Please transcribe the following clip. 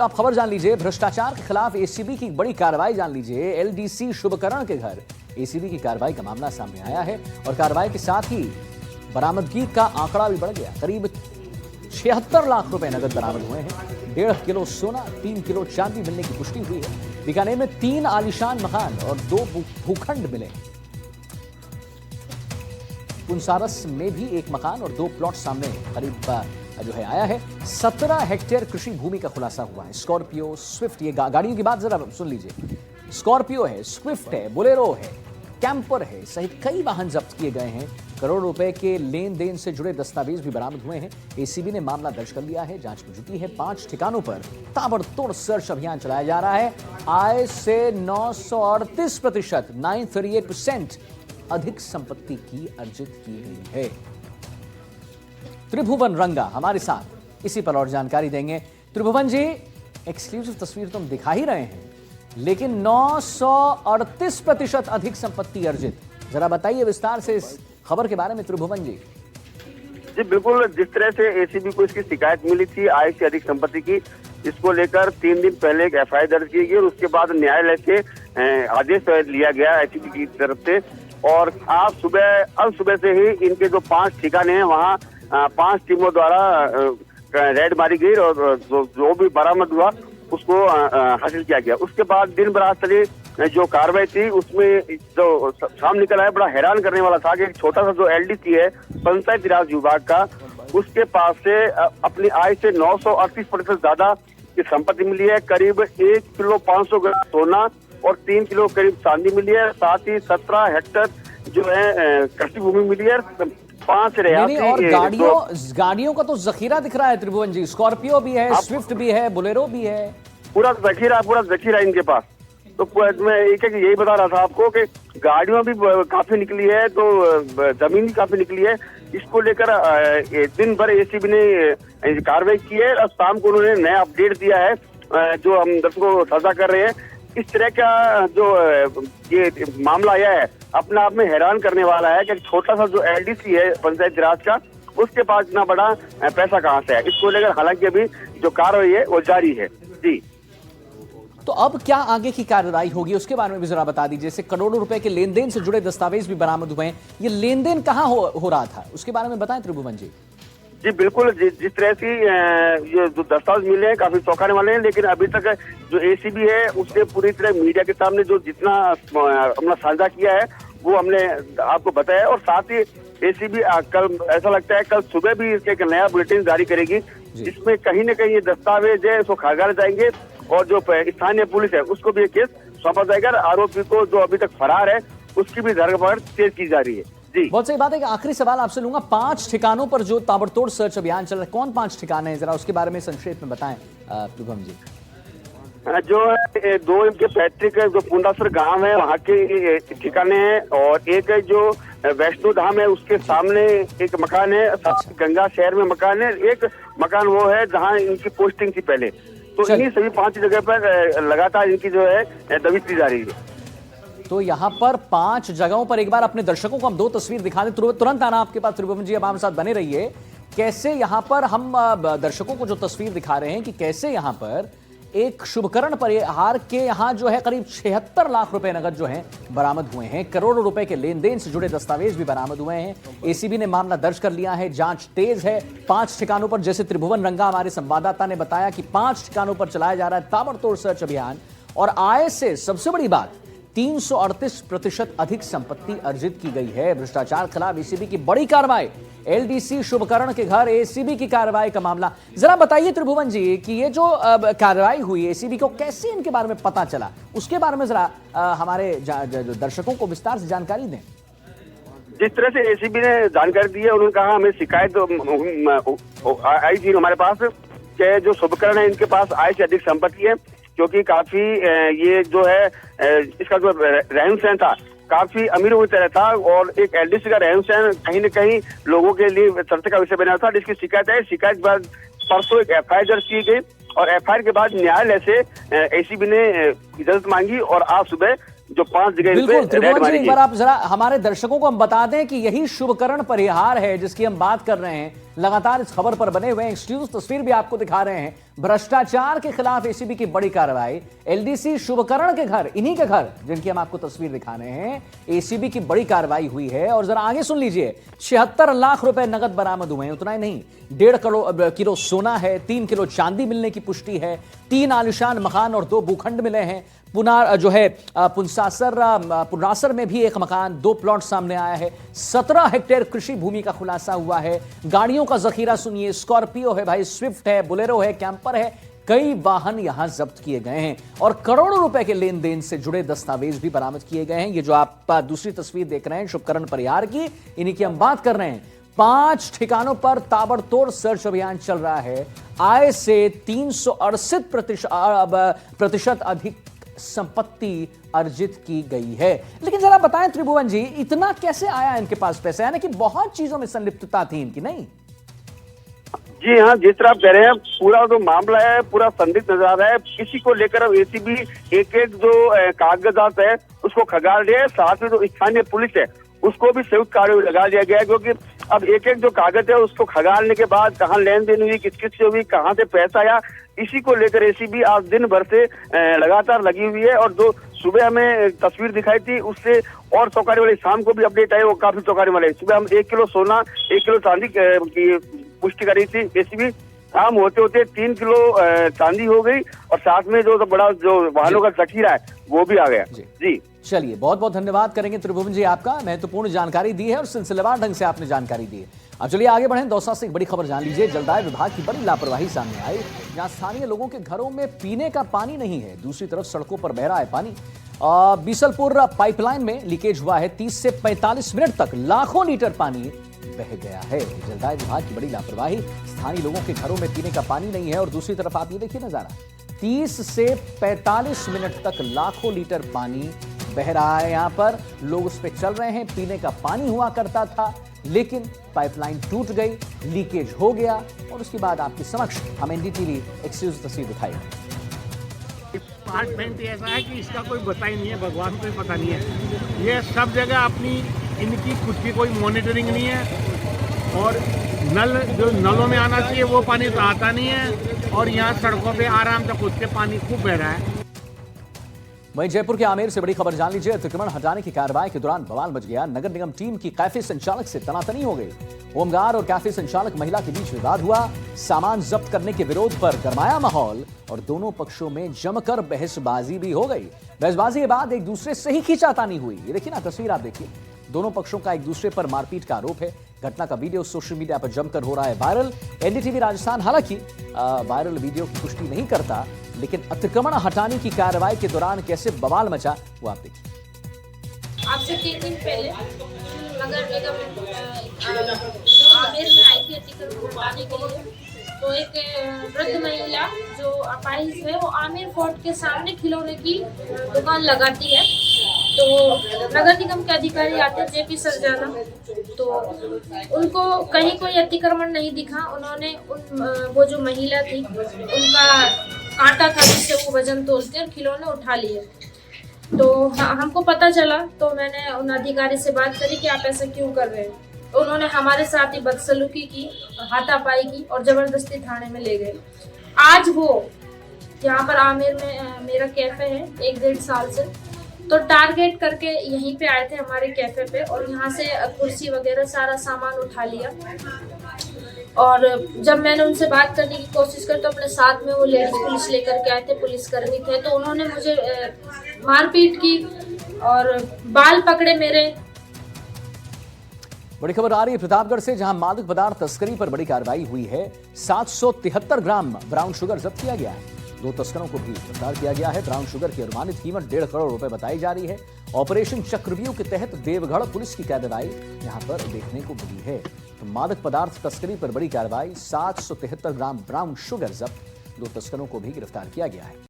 आप खबर जान लीजिए, भ्रष्टाचार के खिलाफ एसीबी की बड़ी कार्रवाई जान लीजिए। एलडीसी शुभकरण के घर एसीबी की कार्रवाई का मामला सामने आया है और कार्रवाई के साथ ही बरामदगी का आंकड़ा भी बढ़ गया। करीब 76 लाख रुपए नगद बरामद हुए हैं। 1.5 किलो सोना, 3 किलो चांदी मिलने की पुष्टि हुई है। बीकानेर में 3 आलीशान मकान और 2 भूखंड मिले। पुंसारस में भी 1 मकान और 2 प्लॉट सामने करीब जो है आया है। 17 हेक्टेयर कृषि भूमि का खुलासा हुआ है। स्कॉर्पियो, स्विफ्ट, ये गाड़ियों की बात जरा सुन लीजिए। स्कॉर्पियो है, स्विफ्ट है, बोलेरो है, कैंपर है सहित कई वाहन जब्त किए गए हैं। करोड़ रुपए के लेन देन से जुड़े दस्तावेज भी बरामद हुए हैं। एसीबी ने मामला दर्ज कर लिया है, जांच में जुटी है। 5 ठिकानों पर ताबड़तोड़ सर्च अभियान चलाया जा रहा है। आय से 938% 938% अधिक संपत्ति की अर्जित की गई है। त्रिभुवन रंगा हमारे साथ इसी पर और जानकारी देंगे। त्रिभुवन जी, एक्सक्लूसिव तस्वीर तो हम दिखा ही रहे हैं, लेकिन 938% अधिक संपत्ति अर्जित, जरा बताइए विस्तार से इस खबर के बारे में त्रिभुवन जी। जी बिल्कुल, जिस तरह से एसीबी को इसकी शिकायत मिली थी आय से अधिक संपत्ति की, इसको लेकर 3 दिन पहले एक एफआईआर दर्ज की गई और उसके बाद न्यायालय से आदेश लिया गया एसीबी की तरफ से। और आज सुबह से ही इनके जो 5 ठिकाने हैं वहाँ 5 टीमों द्वारा रेड मारी गई और जो भी बरामद हुआ उसको हासिल किया गया। उसके बाद दिन भर चली जो कार्रवाई थी उसमें जो साम निकल आया, बड़ा हैरान करने वाला था कि एक छोटा सा जो एलडीसी है पंचायती राज विभाग का, उसके पास से अपनी आय से 938% ज्यादा की संपत्ति मिली है। करीब 1 किलो 500 ग्राम सोना और 3 किलो करीब चांदी मिली है। साथ ही 17 हेक्टेयर जो है कृषि भूमि मिली है। 5 रियासती और गाड़ियों का तो जखीरा दिख रहा है त्रिभुवन जी। स्कॉर्पियो भी है, स्विफ्ट भी है, बोलेरो भी है, पूरा जखीरा इनके पास। तो मैं एक यही बता रहा था आपको कि गाड़ियों भी काफी निकली है, तो जमीन भी काफी निकली है। इसको लेकर दिन भर एसीबी ने कार्रवाई की है और शाम को उन्होंने नया अपडेट दिया है जो हम दर्शकों को साझा कर रहे हैं। इस तरह का जो ये मामला आया है अपने आप में हैरान करने वाला है कि छोटा सा जो एलडीसी है पंचायत राज का, उसके पास इतना बड़ा पैसा कहाँ से है। इसको लेकर हालांकि अभी जो कार्रवाई है वो जारी है। जी, तो अब क्या आगे की कार्रवाई होगी उसके बारे में भी जरा बता दीजिए। जैसे करोड़ों रुपए के लेन देन से जुड़े दस्तावेज भी बरामद हुए हैं, ये लेन देन कहाँ हो रहा था उसके बारे में बताएं त्रिभुवन जी। जी बिल्कुल, जिस तरह से ये जो दस्तावेज मिले हैं काफी चौंकाने वाले हैं, लेकिन अभी तक जो एसीबी है उसने पूरी तरह मीडिया के सामने जो जितना अपना साझा किया है वो हमने आपको बताया। और साथ ही एसीबी कल ऐसा लगता है कल सुबह भी एक नया बुलेटिन जारी करेगी जिसमें कहीं न कहीं ये दस्तावेज है उसको खंगाले जाएंगे और जो स्थानीय पुलिस है उसको भी ये केस सौंपा जाएगा। आरोपी को जो अभी तक फरार है उसकी भी धरपकड़ तेज की जा रही है। जी, बहुत सही बात है कि आखिरी सवाल आपसे लूंगा, 5 ठिकानों पर जो ताबड़तोड़ सर्च अभियान चल रहा है, कौन 5 ठिकाने हैं, जरा उसके बारे में संक्षेप में बताएं त्रिभुवन जी। जो है 2 इनके पैतृक जो पुंडासर गांव है वहाँ के ठिकाने हैं और एक जो वैष्णो धाम है उसके सामने एक मकान है, गंगा शहर में मकान है, एक मकान वो है जहाँ इनकी पोस्टिंग थी पहले। तो इन्हीं सभी 5 जगह पर लगातार इनकी जो है दबिश दी जा रही है। तो यहाँ पर 5 जगहों पर एक बार अपने दर्शकों को हम 2 तस्वीर दिखा दें, तुरंत आना आपके पास त्रिभुवन जी, अब हमारे साथ बने रहिए। कैसे यहाँ पर हम दर्शकों को जो तस्वीर दिखा रहे हैं कि कैसे यहाँ पर एक शुभकरण परिहार के यहाँ जो है करीब 76 लाख रुपए नगद जो है बरामद हुए हैं। करोड़ों रुपए के लेन देन से जुड़े दस्तावेज भी बरामद हुए हैं। एसीबी ने मामला दर्ज कर लिया है, जांच तेज है। 5 ठिकानों पर, जैसे त्रिभुवन रंगा हमारे संवाददाता ने बताया कि 5 ठिकानों पर चलाया जा रहा है ताबड़तोड़ सर्च अभियान। और आय से सबसे बड़ी बात 338% अधिक संपत्ति अर्जित की गई है। भ्रष्टाचार खिलाफ एसीबी की बड़ी कार्रवाई, एलडीसी शुभकरण के घर एसीबी की कार्रवाई का मामला। जरा बताइए त्रिभुवन जी कि ये जो कार्रवाई हुई एसीबी को कैसे इनके बारे में पता चला, उसके बारे में जरा हमारे दर्शकों को विस्तार से जानकारी दें। जिस तरह से एसीबी ने जानकारी दी है, उन्होंने कहा हमें शिकायत आई थी हमारे पास कि जो शुभकरण है इनके पास आय से अधिक संपत्ति है, क्योंकि काफी ये जो है इसका जो रहन सहन था काफी अमीर हुई तरह था और एक एलडीसी का रहन सहन कहीं न कहीं लोगों के लिए चर्चा का विषय बना था, जिसकी शिकायत है। शिकायत के बाद परसों एक एफआईआर दर्ज की गई और एफआईआर के बाद न्यायालय से एसीबी ने इजाजत मांगी और आज सुबह जो 5 जगह बिल्कुल त्रिभुवन जी, एक बार आप जरा हमारे दर्शकों को हम बता दें कि यही शुभकरण परिहार है जिसकी हम बात कर रहे हैं। लगातार इस खबर पर बने हुए हैं। एक्सक्लूसिव तस्वीर भी आपको दिखा रहे हैं। भ्रष्टाचार के खिलाफ एसीबी की बड़ी कार्रवाई। एलडीसी शुभकरण के घर, इन्हीं के घर जिनकी हम आपको तस्वीर दिखा रहे हैं, एसीबी की बड़ी कार्रवाई हुई है। और जरा आगे सुन लीजिए, 76 लाख रुपए नगद बरामद हुए हैं। उतना ही नहीं, 1.5 किलो सोना है, 3 किलो चांदी मिलने की पुष्टि है, 3 आलिशान मकान और 2 भूखंड मिले हैं। पुनासर में भी एक मकान, 2 प्लॉट सामने आया है। 17 हेक्टेयर कृषि भूमि का खुलासा हुआ है। गाड़ियों का जखीरा सुनिए, स्कॉर्पियो है भाई, स्विफ्ट है, बोलेरो है, कैंपर है, कई वाहन यहां जब्त किए गए हैं और करोड़ों रुपए के लेन देन से जुड़े दस्तावेज भी बरामद किए गए हैं। ये जो आप दूसरी तस्वीर देख रहे हैं शुभकरण परिहार की, इन्हीं की हम बात कर रहे हैं। 5 ठिकानों पर ताबड़तोड़ सर्च अभियान चल रहा है। आय से 368% अधिक संपत्ति अर्जित की गई है। लेकिन जरा बताएं त्रिभुवन जी, इतना कैसे आया इनके पास पैसा? यानी कि बहुत चीजों में संलिप्तता थी इनकी, नहीं? जी हाँ, जिस तरह आप कह रहे हैं, पूरा जो मामला है पूरा संदिग्ध नजर आ रहा है। किसी को लेकर अब एसीबी एक जो कागजात है उसको खंगाल रही है। साथ में जो स्थानीय पुलिस है उसको भी संयुक्त कार्रवाई लगा दिया गया है, क्योंकि अब एक जो कागज है उसको खंगालने के बाद कहाँ लेन देन हुई, किस किस से हुई, कहाँ से पैसा आया, इसी को लेकर एसीबी आज दिन भर से लगातार लगी हुई है। और जो सुबह हमें तस्वीर दिखाई थी उससे और चौंकाने वाली, शाम को भी अपडेट आई, वो काफी चौंकाने वाले। सुबह हम 1 किलो सोना, 1 किलो चांदी की पुष्टि करी थी एसीबी। शाम होते होते 3 किलो चांदी हो गई और साथ में जो बड़ा जो वाहनों का जखीरा है वो भी आ गया। जी चलिए, बहुत बहुत धन्यवाद करेंगे त्रिभुवन जी, आपका महत्वपूर्ण जानकारी दी है और सिलसिलेवार ढंग से आपने जानकारी दी है। अब चलिए आगे बढ़ें। दौसा से एक बड़ी खबर जान लीजिए। जलदाय विभाग की बड़ी लापरवाही सामने आई, जहां स्थानीय लोगों के घरों में पीने का पानी नहीं है, दूसरी तरफ सड़कों पर बह रहा है पानी। बीसलपुर पाइपलाइन में लीकेज हुआ है। 30 से 45 मिनट तक लाखों लीटर पानी बह गया है। जलदाय विभाग की बड़ी लापरवाही, स्थानीय लोगों के घरों में पीने का पानी नहीं है और दूसरी तरफ आप ये देखिए नजारा, 30 से 45 मिनट तक लाखों लीटर पानी बह रहा है। यहां पर लोग उस पर चल रहे हैं। पीने का पानी हुआ करता था, लेकिन पाइपलाइन टूट गई, लीकेज हो गया और उसके बाद आपके समक्ष हम एनडीटीवी एक्सक्लूसिव तस्वीर दिखाएंगे। डिपार्टमेंट ऐसा है कि इसका कोई पता ही नहीं है, भगवान को ही पता नहीं है। ये सब जगह अपनी, इनकी खुद की कोई मॉनिटरिंग नहीं है और नल जो नलों में आना चाहिए वो पानी तो आता नहीं है और यहाँ सड़कों पे आराम से खुद से पानी खूब बह रहा है। वहीं जयपुर के आमेर से बड़ी खबर जान लीजिए। अतिक्रमण हटाने की कार्रवाई के दौरान बवाल मच गया। नगर निगम टीम की कैफे संचालक से तनातनी हो गई। होमगार्ड और कैफे संचालक महिला के बीच विवाद हुआ। सामान जब्त करने के विरोध पर गरमाया माहौल और दोनों पक्षों में जमकर बहसबाजी भी हो गई। बहसबाजी के बाद एक दूसरे से ही खींचातानी हुई। ये देखिए ना, तस्वीर आप देखिए, दोनों पक्षों का एक दूसरे पर मारपीट का आरोप है। घटना का वीडियो सोशल मीडिया पर जमकर हो रहा है वायरल। एनडीटीवी राजस्थान हालांकि वायरल वीडियो की पुष्टि नहीं करता, लेकिन अतिक्रमण हटाने की कार्रवाई के दौरान कैसे बवाल मचा वो आप देखिए। आपसे 3 दिन पहले नगर निगम आमेर में आई थी अतिक्रमण हटाने के लिए। तो एक वृद्ध महिला जो अपाहिज है वो आमेर फोर्ट के सामने खिलौने की दुकान लगाती है। तो नगर निगम के अधिकारी आते हैं, जेपी सरजाना, तो उनको कहीं कोई अतिक्रमण नहीं दिखा। उन्होंने वो जो महिला थी उनका कांटा था जिससे वो वजन तोलते और खिलौने उठा लिए। तो हमको पता चला, तो मैंने उन अधिकारी से बात करी कि आप ऐसा क्यों कर रहे हैं। तो उन्होंने हमारे साथ ही बदसलूकी की, हाथापाई की और जबरदस्ती थाने में ले गए। आज वो यहाँ पर आमेर में मेरा कैफे है 1-1.5 साल से, तो टारगेट करके यहीं पे आए थे हमारे कैफे पे और यहाँ से कुर्सी वगैरह सारा सामान उठा लिया। और जब मैंने उनसे बात करने की कोशिश की तो अपने साथ में वो लेडीज पुलिस लेकर के आए थे, पुलिसकर्मी थे, तो उन्होंने मुझे मारपीट की और बाल पकड़े मेरे। बड़ी खबर आ रही है प्रतापगढ़ से, जहां मादक पदार्थ तस्करी पर बड़ी कार्रवाई हुई है। 773 ग्राम ब्राउन शुगर जब्त किया गया है। 2 तस्करों को भी गिरफ्तार किया गया है। ब्राउन शुगर की अनुमानित कीमत 1.5 करोड़ रुपए बताई जा रही है। ऑपरेशन चक्रव्यूह के तहत देवगढ़ पुलिस की कार्रवाई यहां पर देखने को मिली है। तो मादक पदार्थ तस्करी पर बड़ी कार्रवाई, 773 ग्राम ब्राउन शुगर जब्त, 2 तस्करों को भी गिरफ्तार किया गया है।